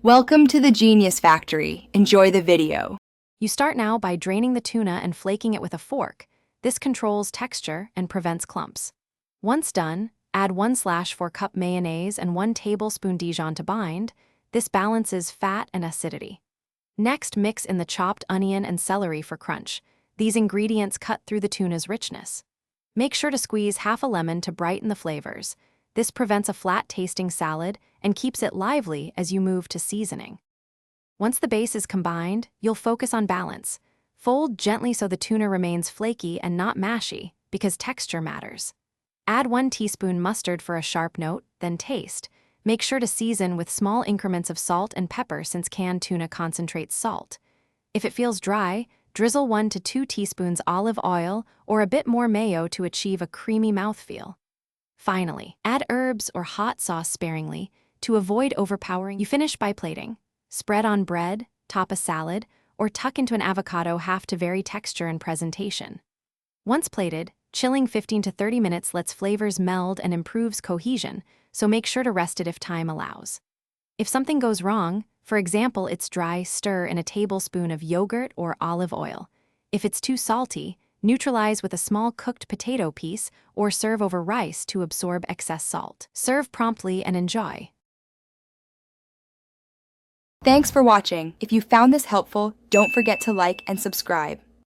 Welcome to the Genius Factory. Enjoy the video. You start now by draining the tuna and flaking it with a fork. This controls texture and prevents clumps. Once done, add 1/4 cup mayonnaise and 1 tablespoon Dijon to bind. This balances fat and acidity. Next, mix in the chopped onion and celery for crunch. These ingredients cut through the tuna's richness. Make sure to squeeze half a lemon to brighten the flavors. This prevents a flat-tasting salad and keeps it lively as you move to seasoning. Once the base is combined, you'll focus on balance. Fold gently so the tuna remains flaky and not mashy, because texture matters. Add 1 teaspoon mustard for a sharp note, then taste. Make sure to season with small increments of salt and pepper since canned tuna concentrates salt. If it feels dry, drizzle 1 to 2 teaspoons olive oil or a bit more mayo to achieve a creamy mouthfeel. Finally, add herbs or hot sauce sparingly to avoid overpowering. You finish by plating. Spread on bread, top a salad, or tuck into an avocado half to vary texture and presentation. Once plated, chilling 15 to 30 minutes lets flavors meld and improves cohesion, so make sure to rest it if time allows. If something goes wrong, for example it's dry, stir in a tablespoon of yogurt or olive oil. If it's too salty, neutralize with a small cooked potato piece or serve over rice to absorb excess salt. Serve promptly and enjoy. Thanks for watching. If you found this helpful, don't forget to like and subscribe.